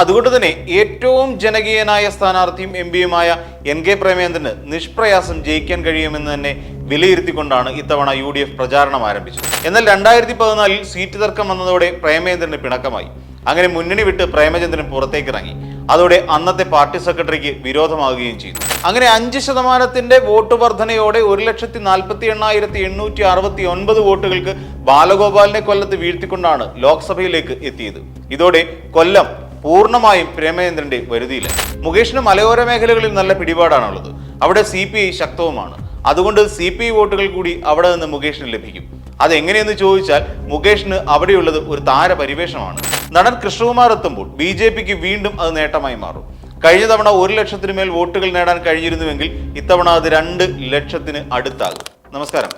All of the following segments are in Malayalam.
അതുകൊണ്ട് തന്നെ ഏറ്റവും ജനകീയനായ സ്ഥാനാർത്ഥിയും എംപിയുമായ എൻ.കെ. പ്രേമചന്ദ്രന് നിഷ്പ്രയാസം ജയിക്കാൻ കഴിയുമെന്ന് തന്നെ വിലയിരുത്തിക്കൊണ്ടാണ് ഇത്തവണ UDF പ്രചാരണം ആരംഭിച്ചത്. എന്നാൽ 2014 സീറ്റ് തർക്കം വന്നതോടെ പ്രേമചന്ദ്രന് പിണക്കമായി. അങ്ങനെ മുന്നണി വിട്ട് പ്രേമചന്ദ്രൻ പുറത്തേക്കിറങ്ങി. അതോടെ അന്നത്തെ പാർട്ടി സെക്രട്ടറിക്ക് വിരോധമാകുകയും ചെയ്തു. അങ്ങനെ 5% വോട്ട് വർധനയോടെ 1,48,869 വോട്ടുകൾക്ക് ബാലഗോപാലിനെ കൊല്ലത്ത് വീഴ്ത്തിക്കൊണ്ടാണ് ലോക്സഭയിലേക്ക് എത്തിയത്. ഇതോടെ കൊല്ലം പൂർണ്ണമായും പ്രേമചന്ദ്രന്റെ വരുതിയില്ല. മുകേഷിന് മലയോര മേഖലകളിൽ നല്ല പിടിപാടാണുള്ളത്. അവിടെ CPI ശക്തവുമാണ്. അതുകൊണ്ട് CPI വോട്ടുകൾ കൂടി അവിടെ നിന്ന് മുകേഷിന് ലഭിക്കും. അതെങ്ങനെയെന്ന് ചോദിച്ചാൽ മുകേഷിന് അവിടെയുള്ളത് ഒരു താരപരിവേഷമാണ്. നടൻ കൃഷ്ണകുമാർ എത്തുമ്പോൾ BJPക്ക് വീണ്ടും അത് നേട്ടമായി മാറും. കഴിഞ്ഞ തവണ 1 ലക്ഷത്തിന് മേൽ വോട്ടുകൾ നേടാൻ കഴിഞ്ഞിരുന്നുവെങ്കിൽ ഇത്തവണ അത് 2 ലക്ഷത്തിന് അടുത്താകും. നമസ്കാരം.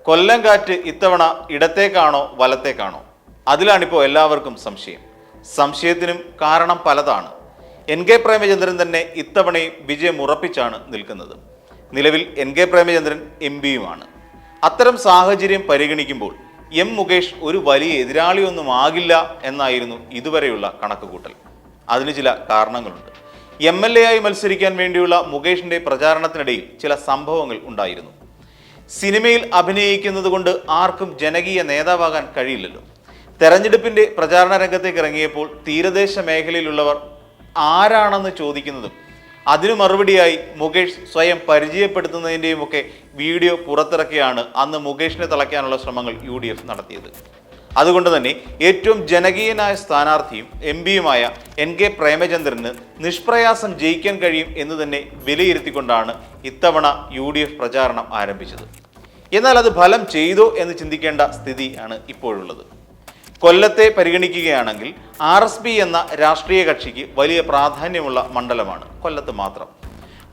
കൊല്ലം കാറ്റ് ഇത്തവണ ഇടത്തേക്കാണോ വലത്തേക്കാണോ? അതിലാണിപ്പോൾ എല്ലാവർക്കും സംശയത്തിനും കാരണം പലതാണ്. എൻ.കെ. പ്രേമചന്ദ്രൻ തന്നെ ഇത്തവണയും വിജയം ഉറപ്പിച്ചാണ് നിൽക്കുന്നത്. നിലവിൽ എൻ.കെ. പ്രേമചന്ദ്രൻ എംപിയുമാണ്. അത്തരം സാഹചര്യം പരിഗണിക്കുമ്പോൾ മുകേഷ് ഒരു വലിയ എതിരാളിയൊന്നും ആകില്ല എന്നായിരുന്നു ഇതുവരെയുള്ള കണക്കുകൂട്ടൽ. അതിന് ചില കാരണങ്ങളുണ്ട്. MLA ആയി മത്സരിക്കാൻ വേണ്ടിയുള്ള മുകേഷിന്റെ പ്രചാരണത്തിനിടയിൽ ചില സംഭവങ്ങൾ ഉണ്ടായിരുന്നു. സിനിമയിൽ അഭിനയിക്കുന്നത് കൊണ്ട് ആർക്കും ജനകീയ നേതാവാകാൻ കഴിയില്ലല്ലോ. തെരഞ്ഞെടുപ്പിന്റെ പ്രചാരണ രംഗത്തേക്ക് ഇറങ്ങിയപ്പോൾ തീരദേശ മേഖലയിലുള്ളവർ ആരാണെന്ന് ചോദിക്കുന്നതും അതിനു മറുപടിയായി മുകേഷ് സ്വയം പരിചയപ്പെടുത്തുന്നതിൻ്റെയും ഒക്കെ വീഡിയോ പുറത്തിറക്കിയാണ് അന്ന് മുകേഷിനെ തളയ്ക്കാനുള്ള ശ്രമങ്ങൾ UDF നടത്തിയത്. അതുകൊണ്ട് തന്നെ ഏറ്റവും ജനകീയനായ സ്ഥാനാർത്ഥിയും എംപിയുമായ എൻ.കെ. പ്രേമചന്ദ്രന് നിഷ്പ്രയാസം ജയിക്കാൻ കഴിയും എന്ന് തന്നെ വിലയിരുത്തിക്കൊണ്ടാണ് ഇത്തവണ UDF പ്രചാരണം ആരംഭിച്ചത്. എന്നാൽ അത് ഫലം ചെയ്തോ എന്ന് ചിന്തിക്കേണ്ട സ്ഥിതിയാണ് ഇപ്പോഴുള്ളത്. കൊല്ലത്തെ പരിഗണിക്കുകയാണെങ്കിൽ RSP എന്ന രാഷ്ട്രീയ കക്ഷിക്ക് വലിയ പ്രാധാന്യമുള്ള മണ്ഡലമാണ് കൊല്ലത്ത് മാത്രം.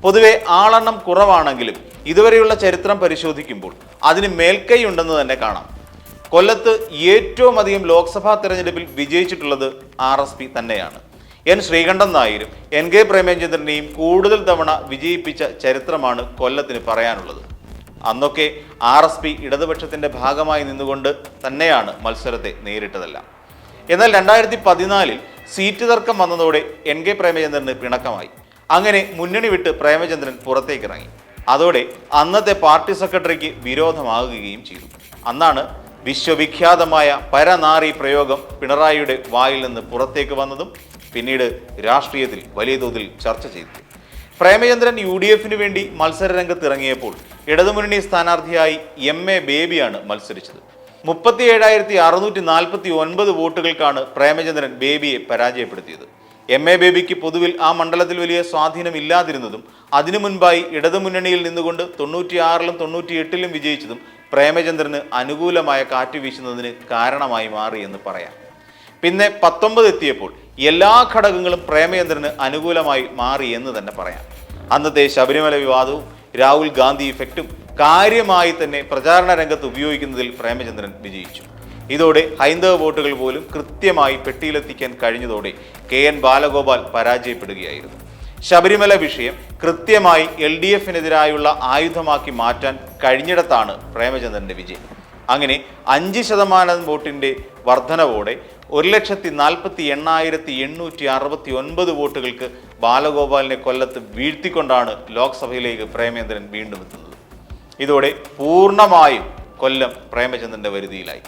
പൊതുവെ ആളെണ്ണം കുറവാണെങ്കിലും ഇതുവരെയുള്ള ചരിത്രം പരിശോധിക്കുമ്പോൾ അതിന് മേൽക്കൈ ഉണ്ടെന്ന് തന്നെ കാണാം. കൊല്ലത്ത് ഏറ്റവും അധികം ലോക്സഭാ തെരഞ്ഞെടുപ്പിൽ വിജയിച്ചിട്ടുള്ളത് RSP തന്നെയാണ്. ശ്രീകണ്ഠൻ നായരും എൻ.കെ. പ്രേമചന്ദ്രനെയും കൂടുതൽ തവണ വിജയിപ്പിച്ച ചരിത്രമാണ് കൊല്ലത്തിന് പറയാനുള്ളത്. അന്നൊക്കെ RSP ഇടതുപക്ഷത്തിന്റെ ഭാഗമായി നിന്നുകൊണ്ട് തന്നെയാണ് മത്സരത്തെ നേരിട്ടതെല്ലാം. എന്നാൽ 2014 സീറ്റ് തർക്കം വന്നതോടെ എൻ.കെ. പ്രേമചന്ദ്രന് പിണക്കമായി. അങ്ങനെ മുന്നണി വിട്ട് പ്രേമചന്ദ്രൻ പുറത്തേക്കിറങ്ങി. അതോടെ അന്നത്തെ പാർട്ടി സെക്രട്ടറിക്ക് വിരോധമാകുകയും ചെയ്തു. അന്നാണ് വിശ്വവിഖ്യാതമായ പരനാറി പ്രയോഗം പിണറായിയുടെ വായിൽ നിന്ന് പുറത്തേക്ക് വന്നതും പിന്നീട് രാഷ്ട്രീയത്തിൽ വലിയ തോതിൽ ചർച്ച ചെയ്തു. പ്രേമചന്ദ്രൻ UDFന് വേണ്ടി മത്സര രംഗത്ത് ഇറങ്ങിയപ്പോൾ ഇടതുമുന്നണി സ്ഥാനാർത്ഥിയായി MA ബേബിയാണ് മത്സരിച്ചത്. 37,649 വോട്ടുകൾക്കാണ് പ്രേമചന്ദ്രൻ ബേബിയെ പരാജയപ്പെടുത്തിയത്. MA ബേബിക്ക് പൊതുവിൽ ആ മണ്ഡലത്തിൽ വലിയ സ്വാധീനമില്ലാതിരുന്നതും അതിനു മുൻപായി ഇടതുമുന്നണിയിൽ നിന്നുകൊണ്ട് 96-ലും 98-ലും വിജയിച്ചതും പ്രേമചന്ദ്രന് അനുകൂലമായ കാറ്റ് വീശുന്നതിന് കാരണമായി മാറി എന്ന് പറയാം. പിന്നെ 19 എത്തിയപ്പോൾ എല്ലാ ഘടകങ്ങളും പ്രേമചന്ദ്രന് അനുകൂലമായി മാറി എന്ന് തന്നെ പറയാം. അന്നത്തെ ശബരിമല വിവാദവും രാഹുൽ ഗാന്ധി ഇഫക്റ്റും കാര്യമായി തന്നെ പ്രചാരണ രംഗത്ത് ഉപയോഗിക്കുന്നതിൽ പ്രേമചന്ദ്രൻ വിജയിച്ചു. ഇതോടെ ഹൈന്ദവ വോട്ടുകൾ പോലും കൃത്യമായി പെട്ടിയിലെത്തിക്കാൻ കഴിഞ്ഞതോടെ KN ബാലഗോപാൽ പരാജയപ്പെടുകയായിരുന്നു. ശബരിമല വിഷയം കൃത്യമായി LDFനെതിരായുള്ള ആയുധമാക്കി മാറ്റാൻ കഴിഞ്ഞിടത്താണ് പ്രേമചന്ദ്രന്റെ വിജയം. അങ്ങനെ 5% വോട്ടിന്റെ വർധനവോടെ 1,48,869 വോട്ടുകൾക്ക് ബാലഗോപാലിനെ കൊല്ലത്ത് വീഴ്ത്തിക്കൊണ്ടാണ് ലോക്സഭയിലേക്ക് പ്രേമചന്ദ്രൻ വീണ്ടും എത്തുന്നത്. ഇതോടെ പൂർണ്ണമായും കൊല്ലം പ്രേമചന്ദ്രന്റെ വരുതിയിലായി.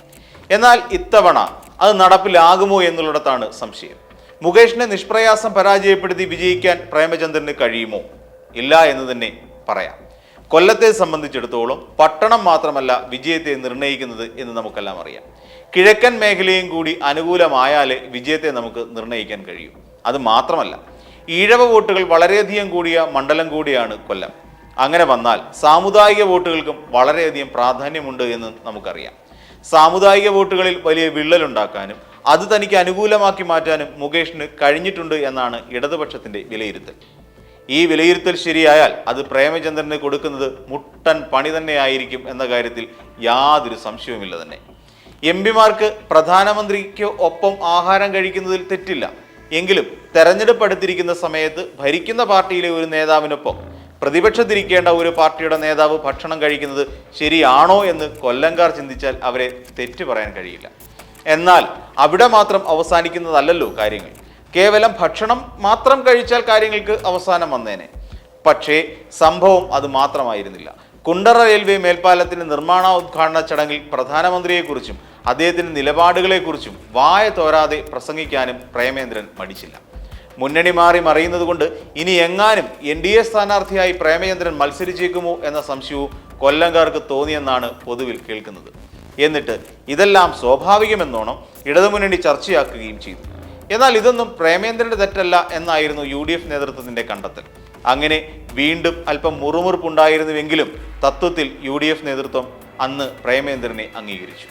എന്നാൽ ഇത്തവണ അത് നടപ്പിലാകുമോ എന്നുള്ളിടത്താണ് സംശയം. മുകേഷിനെ നിഷ്പ്രയാസം പരാജയപ്പെടുത്തി വിജയിക്കാൻ പ്രേമചന്ദ്രന് കഴിയുമോ? ഇല്ല എന്ന് തന്നെ പറയാം. കൊല്ലത്തെ സംബന്ധിച്ചിടത്തോളം പട്ടണം മാത്രമല്ല വിജയത്തെ നിർണ്ണയിക്കുന്നത് എന്ന് നമുക്കെല്ലാം അറിയാം. കിഴക്കൻ മേഖലയും കൂടി അനുകൂലമായാലേ വിജയത്തെ നമുക്ക് നിർണ്ണയിക്കാൻ കഴിയും. അത് മാത്രമല്ല, ഈഴവ വോട്ടുകൾ വളരെയധികം കൂടിയ മണ്ഡലം കൂടിയാണ് കൊല്ലം. അങ്ങനെ വന്നാൽ സാമുദായിക വോട്ടുകൾക്കും വളരെയധികം പ്രാധാന്യമുണ്ട് എന്ന് നമുക്കറിയാം. സാമുദായിക വോട്ടുകളിൽ വലിയ വിള്ളലുണ്ടാക്കാനും അത് തനിക്ക് അനുകൂലമാക്കി മാറ്റാനും മുകേഷിന് കഴിഞ്ഞിട്ടുണ്ട് എന്നാണ് ഇടതുപക്ഷത്തിന്റെ വിലയിരുത്തൽ. ഈ വിലയിരുത്തൽ ശരിയായാൽ അത് പ്രേമചന്ദ്രന് കൊടുക്കുന്നത് മുട്ടൻ പണി തന്നെയായിരിക്കും എന്ന കാര്യത്തിൽ യാതൊരു സംശയവുമില്ല തന്നെ. MPമാർക്ക് പ്രധാനമന്ത്രിക്ക് ഒപ്പം ആഹാരം കഴിക്കുന്നതിൽ തെറ്റില്ല. എങ്കിലും തെരഞ്ഞെടുപ്പ് അടുത്തിരിക്കുന്ന സമയത്ത് ഭരിക്കുന്ന പാർട്ടിയിലെ ഒരു നേതാവിനൊപ്പം പ്രതിപക്ഷത്തിരിക്കേണ്ട ഒരു പാർട്ടിയുടെ നേതാവ് ഭക്ഷണം കഴിക്കുന്നത് ശരിയാണോ എന്ന് കൊല്ലംകാർ ചിന്തിച്ചാൽ അവരെ തെറ്റു പറയാൻ കഴിയില്ല. എന്നാൽ അവിടെ മാത്രം അവസാനിക്കുന്നതല്ലല്ലോ കാര്യങ്ങൾ. കേവലം ഭക്ഷണം മാത്രം കഴിച്ചാൽ കാര്യങ്ങൾക്ക് അവസാനം വന്നേനെ. പക്ഷേ സംഭവം അത് മാത്രമായിരുന്നില്ല. കുണ്ടറ റെയിൽവേ മേൽപ്പാലത്തിന്റെ നിർമ്മാണോദ്ഘാടന ചടങ്ങിൽ പ്രധാനമന്ത്രിയെക്കുറിച്ചും അദ്ദേഹത്തിന്റെ നിലപാടുകളെക്കുറിച്ചും വായ തോരാതെ പ്രസംഗിക്കാനും പ്രേമേന്ദ്രൻ മടിച്ചില്ല. മുന്നണി മാറി മറിയുന്നത് കൊണ്ട് ഇനി എങ്ങാനും NDA സ്ഥാനാർത്ഥിയായി പ്രേമചന്ദ്രൻ മത്സരിച്ചേക്കുമോ എന്ന സംശയവും കൊല്ലംകാർക്ക് തോന്നിയെന്നാണ് പൊതുവിൽ കേൾക്കുന്നത്. എന്നിട്ട് ഇതെല്ലാം സ്വാഭാവികമെന്നോണം ഇടതുമുന്നണി ചർച്ചയാക്കുകയും ചെയ്തു. എന്നാൽ ഇതൊന്നും പ്രേമേന്ദ്രന്റെ തെറ്റല്ല എന്നായിരുന്നു UDF നേതൃത്വത്തിന്റെ കണ്ടെത്തൽ. അങ്ങനെ വീണ്ടും അല്പം മുറുമുറുപ്പുണ്ടായിരുന്നുവെങ്കിലും തത്വത്തിൽ UDF നേതൃത്വം അന്ന് പ്രേമേന്ദ്രനെ അംഗീകരിച്ചു.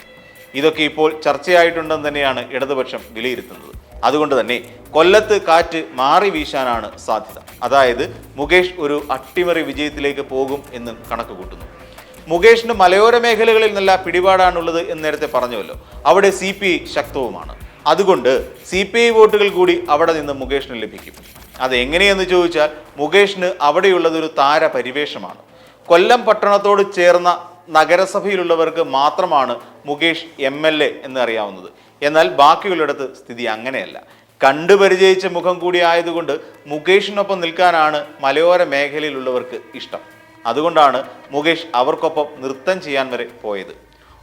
ഇതൊക്കെ ഇപ്പോൾ ചർച്ചയായിട്ടുണ്ടെന്ന് തന്നെയാണ് ഇടതുപക്ഷം വിലയിരുത്തുന്നത്. അതുകൊണ്ട് തന്നെ കൊല്ലത്ത് കാറ്റ് മാറി വീശാനാണ് സാധ്യത. അതായത് മുകേഷ് ഒരു അട്ടിമറി വിജയത്തിലേക്ക് പോകും എന്ന് കണക്ക് കൂട്ടുന്നു. മുകേഷിന് മലയോര മേഖലകളിൽ നല്ല പിടിപാടാണുള്ളത് എന്ന് നേരത്തെ പറഞ്ഞുവല്ലോ. അവിടെ CPI ശക്തവുമാണ്. അതുകൊണ്ട് CPI വോട്ടുകൾ കൂടി അവിടെ നിന്ന് മുകേഷിന് ലഭിക്കും. അതെങ്ങനെയെന്ന് ചോദിച്ചാൽ മുകേഷിന് അവിടെയുള്ളത് ഒരു താരപരിവേഷമാണ്. കൊല്ലം പട്ടണത്തോട് ചേർന്ന നഗരസഭയിലുള്ളവർക്ക് മാത്രമാണ് മുകേഷ് MLA എന്ന് അറിയാവുന്നത്. എന്നാൽ ബാക്കിയുള്ളിടത്ത് സ്ഥിതി അങ്ങനെയല്ല. കണ്ടുപരിചയിച്ച മുഖം കൂടി ആയതുകൊണ്ട് മുകേഷിനൊപ്പം നിൽക്കാനാണ് മലയോര മേഖലയിലുള്ളവർക്ക് ഇഷ്ടം. അതുകൊണ്ടാണ് മുകേഷ് അവർക്കൊപ്പം നൃത്തം ചെയ്യാൻ വരെ പോയത്.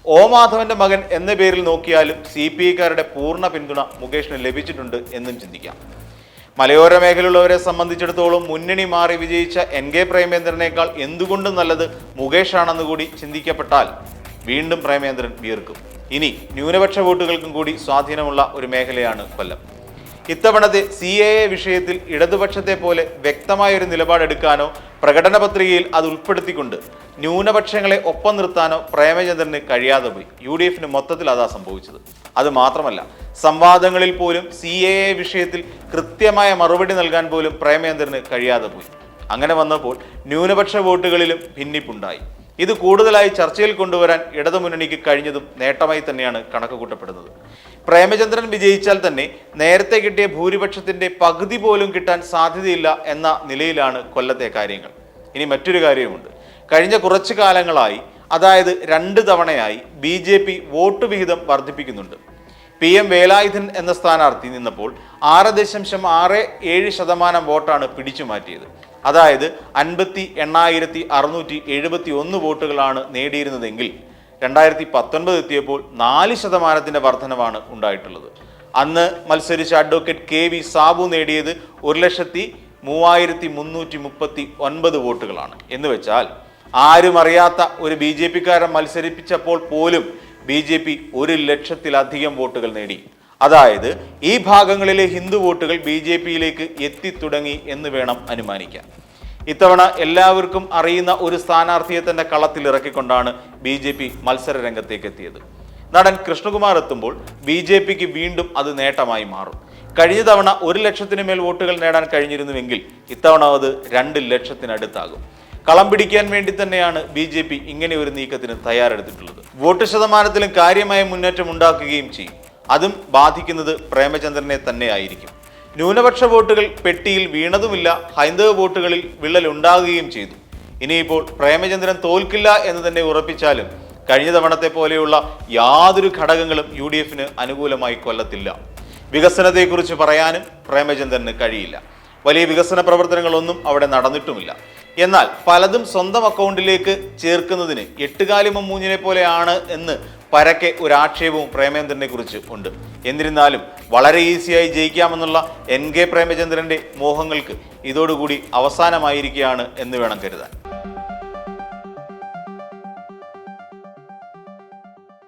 O മാധവന്റെ മകൻ എന്ന പേരിൽ നോക്കിയാലും CPIക്കാരുടെ പൂർണ്ണ പിന്തുണ മുകേഷിന് ലഭിച്ചിട്ടുണ്ട് എന്നും ചിന്തിക്കാം. മലയോര മേഖലയുള്ളവരെ സംബന്ധിച്ചിടത്തോളം മുന്നണി മാറി വിജയിച്ച NK പ്രേമേന്ദ്രനേക്കാൾ എന്തുകൊണ്ടും നല്ലത് മുകേഷാണെന്ന് കൂടി ചിന്തിക്കപ്പെട്ടാൽ വീണ്ടും പ്രേമേന്ദ്രൻ വീർക്കും. ഇനി ന്യൂനപക്ഷ വോട്ടുകൾക്കും കൂടി സ്വാധീനമുള്ള ഒരു മേഖലയാണ് കൊല്ലം. ഇത്തവണത്തെ CAA വിഷയത്തിൽ ഇടതുപക്ഷത്തെ പോലെ വ്യക്തമായൊരു നിലപാടെടുക്കാനോ പ്രകടന പത്രികയിൽ അത് ഉൾപ്പെടുത്തിക്കൊണ്ട് ന്യൂനപക്ഷങ്ങളെ ഒപ്പം നിർത്താനോ പ്രേമചന്ദ്രന് കഴിയാതെ പോയി. UDFന് മൊത്തത്തിൽ അതാ സംഭവിച്ചത്. അത് മാത്രമല്ല, സംവാദങ്ങളിൽ പോലും CAA വിഷയത്തിൽ കൃത്യമായ മറുപടി നൽകാൻ പോലും പ്രേമചന്ദ്രന് കഴിയാതെ പോയി. അങ്ങനെ വന്നപ്പോൾ ന്യൂനപക്ഷ വോട്ടുകളിലും ഭിന്നിപ്പുണ്ടായി. ഇത് കൂടുതലായി ചർച്ചയിൽ കൊണ്ടുവരാൻ ഇടതുമുന്നണിക്ക് കഴിഞ്ഞതും നേട്ടമായി തന്നെയാണ് കണക്ക് കൂട്ടപ്പെടുന്നത്. പ്രേമചന്ദ്രൻ വിജയിച്ചാൽ തന്നെ നേരത്തെ കിട്ടിയ ഭൂരിപക്ഷത്തിന്റെ പകുതി പോലും കിട്ടാൻ സാധ്യതയില്ല എന്ന നിലയിലാണ് കൊല്ലത്തെ കാര്യങ്ങൾ. ഇനി മറ്റൊരു കാര്യവുമുണ്ട്. കഴിഞ്ഞ കുറച്ചു കാലങ്ങളായി, അതായത് 2 തവണയായി BJP വോട്ട് വിഹിതം വർദ്ധിപ്പിക്കുന്നുണ്ട്. PM വേലായുധൻ എന്ന സ്ഥാനാർത്ഥി നിന്നപ്പോൾ 6.67% വോട്ടാണ് പിടിച്ചു മാറ്റിയത്. അതായത് 58,671 വോട്ടുകളാണ് നേടിയിരുന്നതെങ്കിൽ 2019 എത്തിയപ്പോൾ 4% വർധനവാണ് ഉണ്ടായിട്ടുള്ളത്. അന്ന് മത്സരിച്ച അഡ്വക്കേറ്റ് KV സാബു നേടിയത് 1,03,339 വോട്ടുകളാണ്. എന്ന് വെച്ചാൽ ആരും അറിയാത്ത ഒരു BJPക്കാരൻ മത്സരിപ്പിച്ചപ്പോൾ പോലും BJP 1,00,000-ലധികം വോട്ടുകൾ നേടി. അതായത് ഈ ഭാഗങ്ങളിലെ ഹിന്ദു വോട്ടുകൾ BJPയിലേക്ക് എത്തിത്തുടങ്ങി എന്ന് വേണം അനുമാനിക്കാൻ. ഇത്തവണ എല്ലാവർക്കും അറിയുന്ന ഒരു സ്ഥാനാർത്ഥിയെ തന്നെ കളത്തിൽ ഇറക്കിക്കൊണ്ടാണ് BJP മത്സര രംഗത്തേക്ക് എത്തിയത്. നടൻ കൃഷ്ണകുമാർ എത്തുമ്പോൾ BJPക്ക് വീണ്ടും അത് നേട്ടമായി മാറും. കഴിഞ്ഞ തവണ 1,00,000-ന് മേൽ വോട്ടുകൾ നേടാൻ കഴിഞ്ഞിരുന്നുവെങ്കിൽ ഇത്തവണ അത് 2,00,000-നടുത്താകും. കളം പിടിക്കാൻ വേണ്ടി തന്നെയാണ് BJP ഇങ്ങനെ ഒരു നീക്കത്തിന് തയ്യാറെടുത്തിട്ടുള്ളത്. വോട്ട് ശതമാനത്തിലും കാര്യമായ മുന്നേറ്റം ഉണ്ടാക്കുകയും ചെയ്യും. അതും ബാധിക്കുന്നത് പ്രേമചന്ദ്രനെ തന്നെയായിരിക്കും. ന്യൂനപക്ഷ വോട്ടുകൾ പെട്ടിയിൽ വീണതുമില്ല, ഹൈന്ദവ വോട്ടുകളിൽ വിള്ളൽ ഉണ്ടാകുകയും ചെയ്തു. ഇനിയിപ്പോൾ പ്രേമചന്ദ്രൻ തോൽക്കില്ല എന്ന് തന്നെ ഉറപ്പിച്ചാലും കഴിഞ്ഞ തവണത്തെ പോലെയുള്ള യാതൊരു ഘടകങ്ങളും UDFന് അനുകൂലമായി കൊല്ലത്തില്ല. വികസനത്തെക്കുറിച്ച് പറയാനും പ്രേമചന്ദ്രന് കഴിയില്ല. വലിയ വികസന പ്രവർത്തനങ്ങളൊന്നും അവിടെ നടന്നിട്ടുമില്ല. എന്നാൽ പലതും സ്വന്തം അക്കൗണ്ടിലേക്ക് ചേർക്കുന്നതിന് എട്ടുകാലി മമ്മൂഞ്ഞിനെ പോലെയാണ് എന്ന് പരക്കെ ഒരു ആക്ഷേപവും പ്രേമേന്ദ്രനെ കുറിച്ച് ഉണ്ട്. എന്നിരുന്നാലും വളരെ ഈസിയായി ജയിക്കാമെന്നുള്ള NK പ്രേമചന്ദ്രന്റെ മോഹങ്ങൾക്ക് ഇതോടുകൂടി അവസാനമായിരിക്കുകയാണ് എന്ന് വേണം കരുതാൻ.